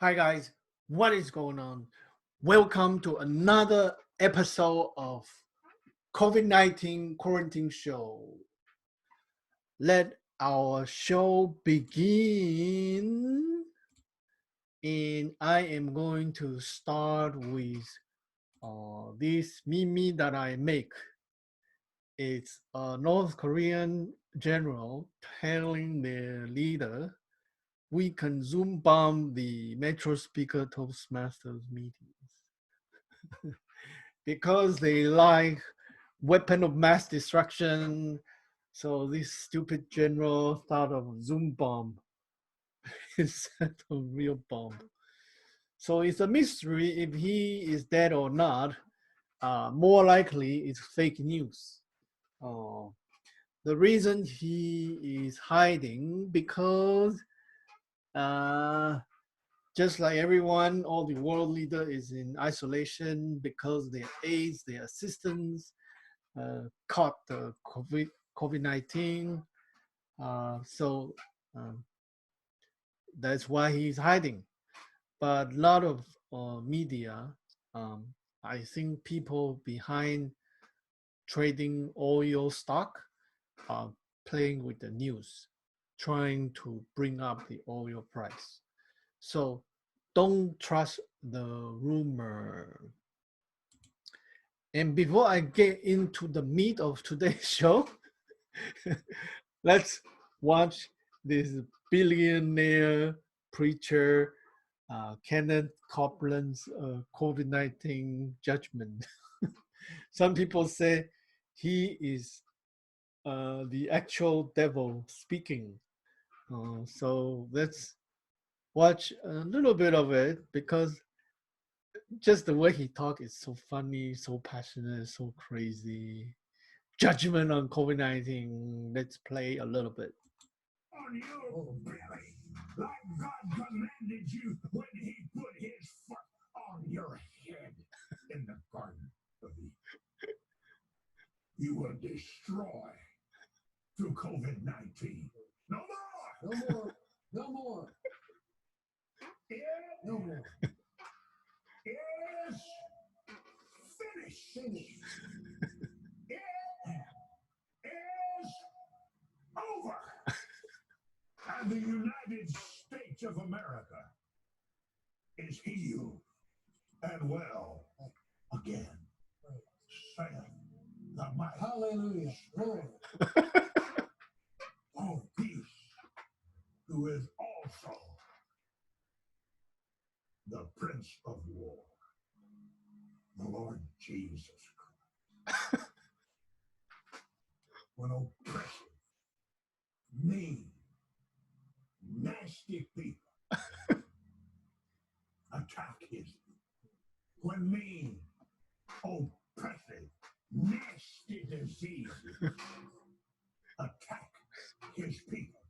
Hi guys, what is going on? Welcome to another episode of COVID-19 quarantine show. Let our show begin. And I am going to start with this meme that I make. It's a North Korean general telling their leader we can Zoom bomb the Metro Speaker Toastmasters meetings because they like weapon of mass destruction. So this stupid general thought of Zoom bomb instead of real bomb. So it's a mystery if he is dead or not. More likely it's fake news. Uh, the reason he is hiding because just like everyone, all the world leader is in isolation because their aides, their assistants caught the COVID-19. So um, that's why he's hiding. But a lot of media, um, I think people behind trading oil stock are playing with the news, trying to bring up the oil price. So don't trust the rumor. And before I get into the meat of today's show, let's watch this billionaire preacher Kenneth Copeland's COVID-19 judgment. Some people say he is the actual devil speaking. So let's watch a little bit of it because just the way he talks is so funny, so passionate, so crazy. Judgment on COVID-19. Let's play a little bit. On your belly, like God commanded you when he put his foot on your head in the Garden of Eden. You will destroy through COVID-19. No more! No more. No more. It No more. is finished. Finish. It is over. And the United States of America is healed and well again, saith the mighty Hallelujah. Glory. of peace, who is also the Prince of War, the Lord Jesus Christ. When oppressive, mean, nasty people attack his people, when mean, oppressive, nasty diseases attack his people,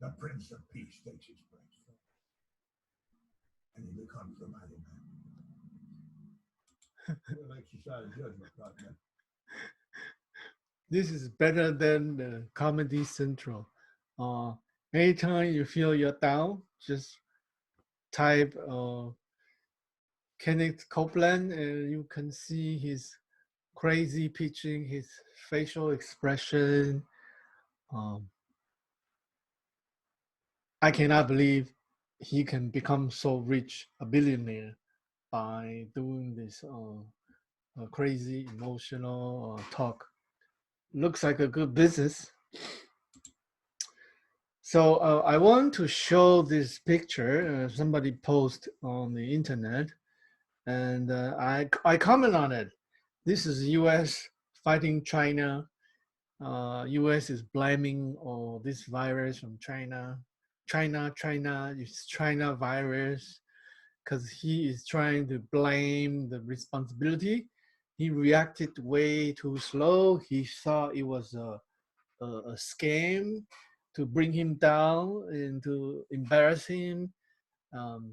the Prince of Peace takes his place, and he becomes the mighty man. We'll exercise judgment right now. This is better than the Comedy Central. Anytime you feel you're down, just type Kenneth Copeland and you can see his crazy pitching, his facial expression. Um, I cannot believe he can become so rich, a billionaire, by doing this crazy emotional talk. Looks like a good business. So I want to show this picture. Somebody posted on the internet, and I comment on it. This is U.S. fighting China. U.S. is blaming all this virus from China. China, it's China virus because he is trying to blame the responsibility. He reacted way too slow. He thought it was a scam to bring him down and to embarrass him. Um,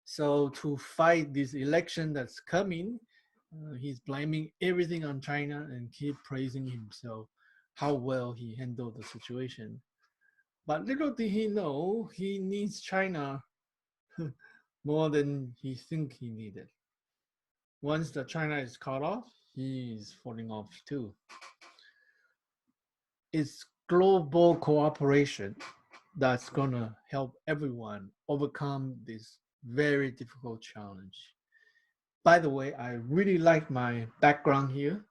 so to fight this election that's coming, he's blaming everything on China and keep praising himself how well he handled the situation. But little did he know, he needs China more than he think he needed. Once the China is cut off, he's falling off too. It's global cooperation that's gonna help everyone overcome this very difficult challenge. By the way, I really like my background here,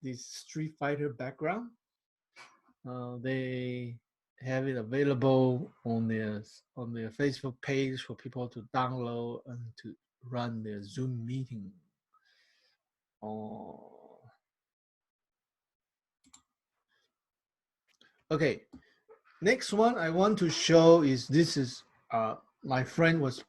this Street Fighter background. They have it available on their Facebook page for people to download and to run their Zoom meeting. Oh, okay. Next one I want to show is this is my friend was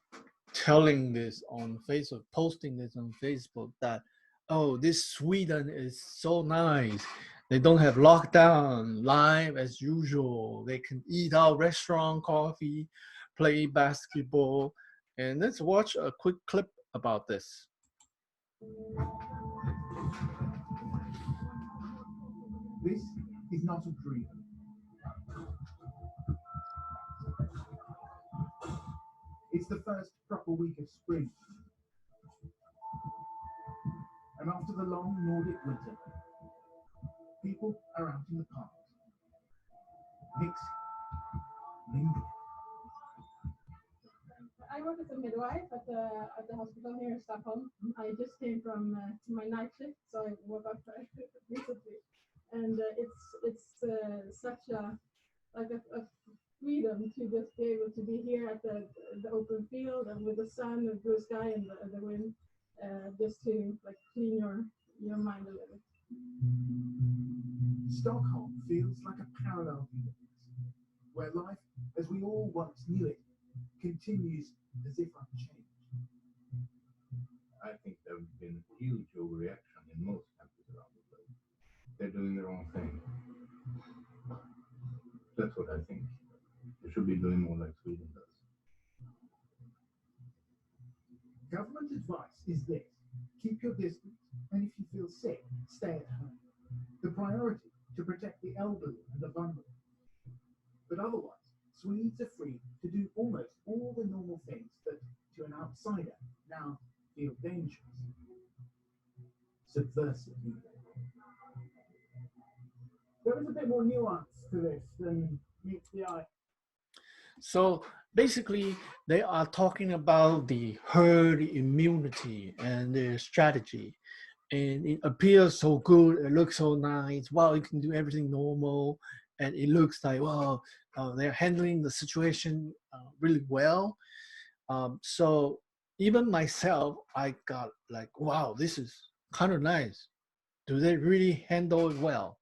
telling this on Facebook, posting this on Facebook that oh this Sweden is so nice. They don't have lockdown live as usual. They can eat out restaurant, coffee, play basketball, and let's watch a quick clip about this. This is not a dream. It's the first proper week of spring. And after the long Nordic winter, people are out in the parks. Mixed, mingled. I work as a midwife at the hospital here in Stockholm. I just came from my night shift, so I woke up recently, and it's such a a freedom to just be able to be here at the open field and with the sun and blue sky and the wind, just to like clean your mind a little. Stockholm feels like a parallel universe, where life, as we all once knew it, continues as if unchanged. I think there has been huge overreaction in most countries around the globe. They're doing their own thing. That's what I think. They should be doing more like Sweden does. Government advice is this: keep your distance, and if you feel sick, stay at home. The priority to protect the elderly and the vulnerable. But otherwise, Swedes are free to do almost all the normal things that, to an outsider, now feel dangerous. Subversive. There is a bit more nuance to this than meets the eye. So basically, they are talking about the herd immunity and their strategy. And it appears so good, it looks so nice. Wow, you can do everything normal. And it looks like, wow, they're handling the situation really well. So even myself, I got like, wow, this is kind of nice. Do they really handle it well?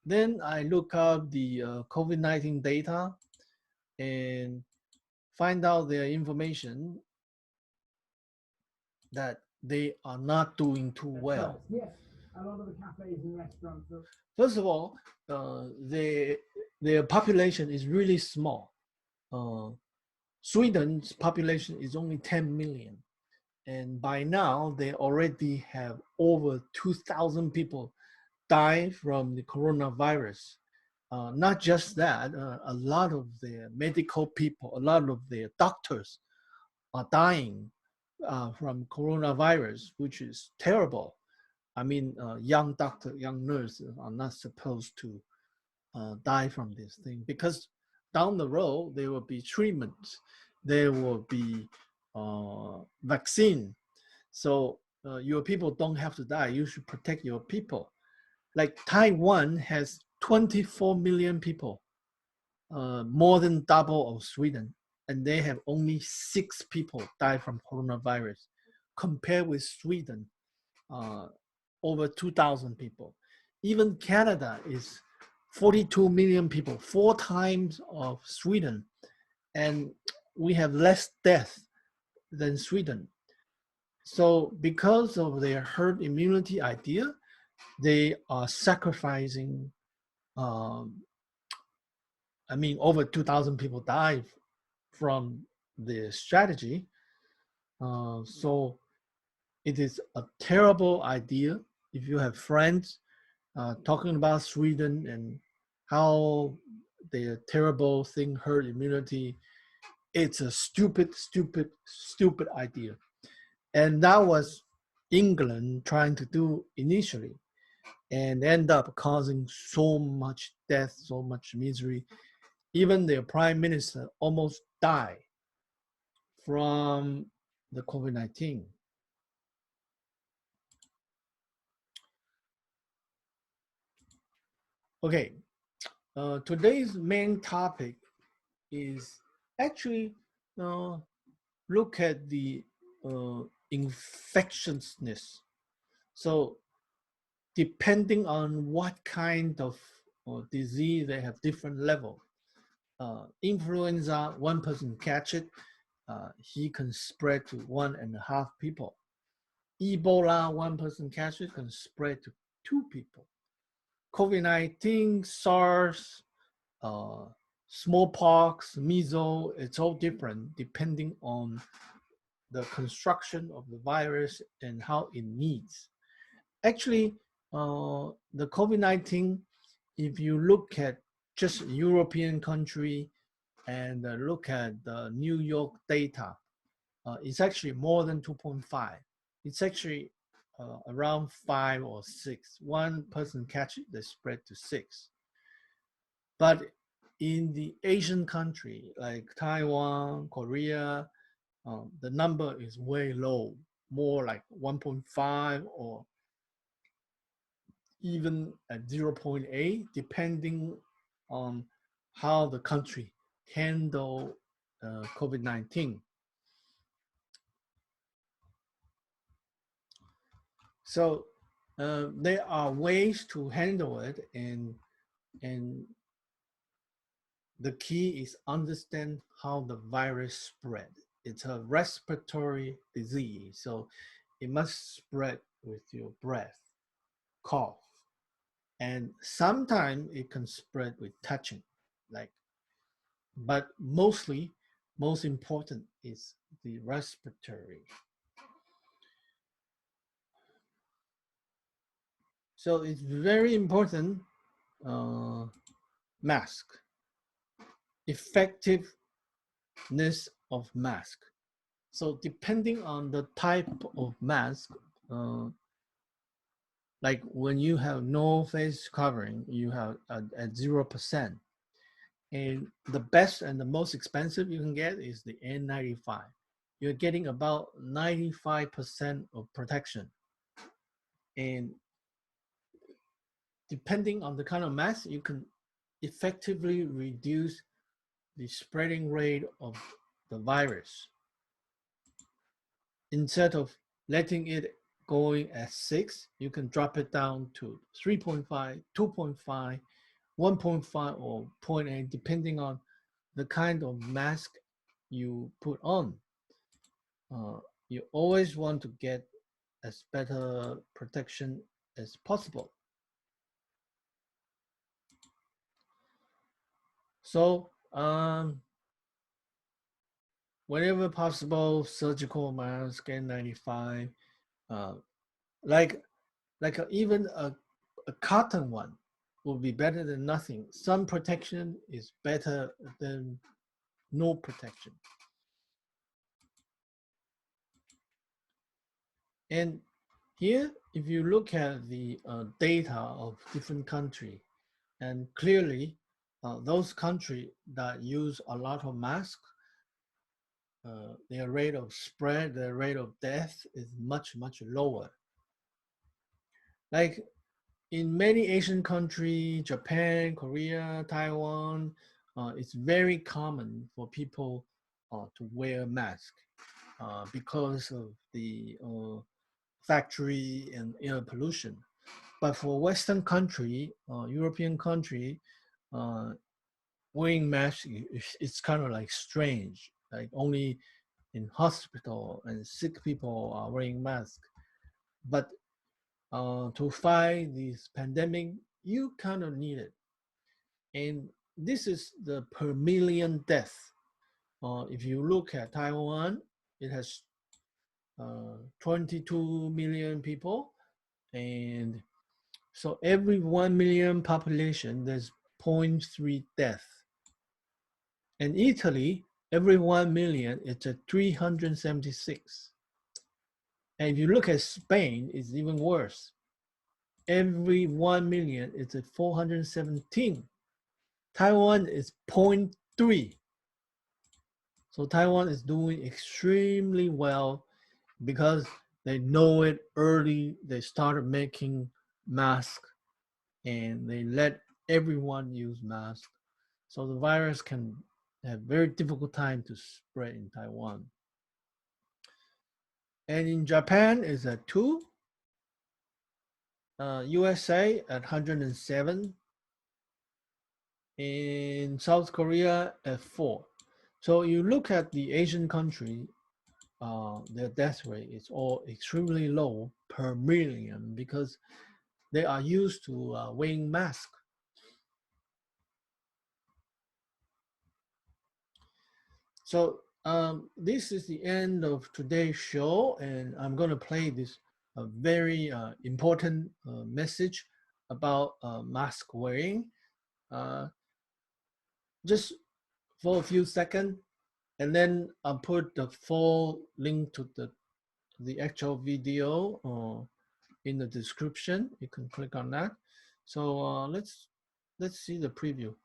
Then I look up the COVID-19 data and find out their information that they are not doing too well. Yes, a lot of the cafes and restaurants are. First of all, their population is really small. Sweden's population is only 10 million. And by now, they already have over 2,000 people die from the coronavirus. Not just that, a lot of the medical people, a lot of the doctors are dying from coronavirus, which is terrible. I mean, young doctor, young nurses are not supposed to die from this thing because down the road there will be treatments, there will be vaccine. So your people don't have to die. You should protect your people. Like Taiwan has 24 million people, more than double of Sweden, and they have only 6 people die from coronavirus, compared with Sweden, over 2,000 people. Even Canada is 42 million people, 4 times of Sweden, and we have less death than Sweden. So because of their herd immunity idea, they are sacrificing, I mean, over 2,000 people died from the strategy. So it is a terrible idea. If you have friends talking about Sweden and how their terrible thing, herd immunity. It's a stupid, stupid, stupid idea. And that was England trying to do initially and end up causing so much death, so much misery. Even their prime minister almost died from the COVID-19. Okay, today's main topic is actually uh, look at the infectiousness. So depending on what kind of disease, they have different level. Influenza, one person catch it, he can spread to 1.5 people. Ebola, one person catch it, can spread to 2 people. COVID-19, SARS, uh, smallpox, measles, it's all different depending on the construction of the virus and how it needs. Actually, the COVID-19, if you look at just European country and look at the New York data, it's actually more than 2.5. It's actually around 5 or 6. One person catch it, they spread to 6. But in the Asian country like Taiwan, Korea, the number is way low, more like 1.5 or even at 0.8, depending on how the country handle COVID-19. So there are ways to handle it, and the key is understand how the virus spread. It's a respiratory disease, so it must spread with your breath, cough, and sometimes it can spread with touching, like. But mostly, most important is the respiratory. So it's very important. Mask, effectiveness of mask. So depending on the type of mask, uh, like when you have no face covering, you have at 0%. And the best and the most expensive you can get is the N95. You're getting about 95% of protection. And depending on the kind of mask, you can effectively reduce the spreading rate of the virus. Instead of letting it going at 6, you can drop it down to 3.5, 2.5, 1.5, or zero point 0.8, depending on the kind of mask you put on. You always want to get as better protection as possible. So, whenever possible, surgical mask, N95, uh, like even a cotton one will be better than nothing. Some protection is better than no protection. And here, if you look at the data of different countries, and clearly those countries that use a lot of masks, their rate of spread, their rate of death is much, much lower. Like in many Asian countries, Japan, Korea, Taiwan, it's very common for people to wear masks because of the factory and air pollution. But for Western country, European country, uh, wearing masks, it's kind of like strange. Like only in hospital and sick people are wearing masks. But to fight this pandemic, you kind of need it. And this is the per million death. If you look at Taiwan, it has 22 million people. And so every 1 million population, there's 0.3 death. And Italy, every 1 million, it's a 376. And if you look at Spain, it's even worse. Every 1 million, it's a 417. Taiwan is 0.3. So Taiwan is doing extremely well because they know it early. They started making masks and they let everyone use masks. So the virus can have very difficult time to spread in Taiwan. And in Japan is at 2, USA at 107, in South Korea at 4. So you look at the Asian country, their death rate is all extremely low per million because they are used to wearing masks. So this is the end of today's show, and I'm going to play this very important message about mask wearing. Uh, just for a few seconds, and then I'll put the full link to the actual video in the description. You can click on that. So let's see the preview.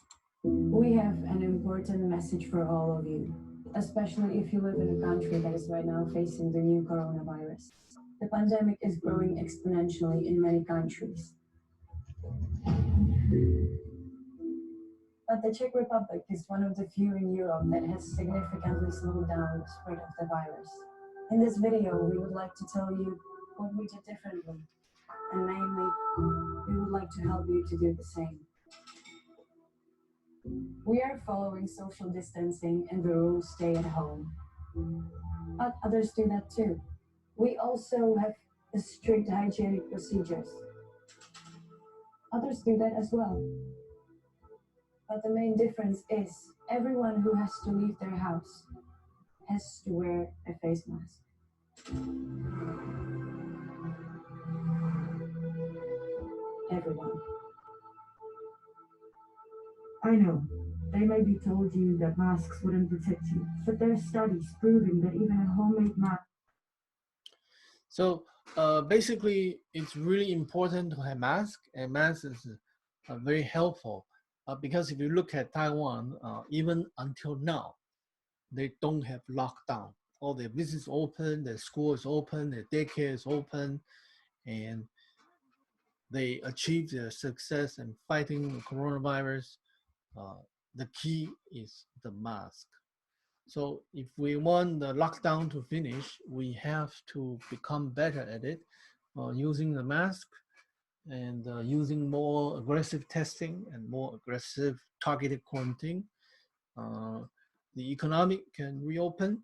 We have an important message for all of you, especially if you live in a country that is right now facing the new coronavirus. The pandemic is growing exponentially in many countries. But the Czech Republic is one of the few in Europe that has significantly slowed down the spread of the virus. In this video, we would like to tell you what we did differently, and mainly, we would like to help you to do the same. We are following social distancing and the rules stay at home. But others do that too. We also have strict hygienic procedures. Others do that as well. But the main difference is everyone who has to leave their house has to wear a face mask. Everyone. I know, they maybe told you that masks wouldn't protect you, but there are studies proving that even a homemade mask. So basically, it's really important to have mask, and mask is very helpful because if you look at Taiwan, even until now, they don't have lockdown. All their business open, their school is open, their daycare is open, and they achieve their success in fighting the coronavirus. The key is the mask. So if we want the lockdown to finish, we have to become better at it, using the mask and using more aggressive testing and more aggressive targeted quarantine. The economic can reopen.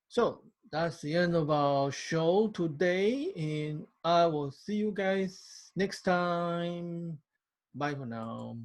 So that's the end of our show today, and I will see you guys next time. Bye for now.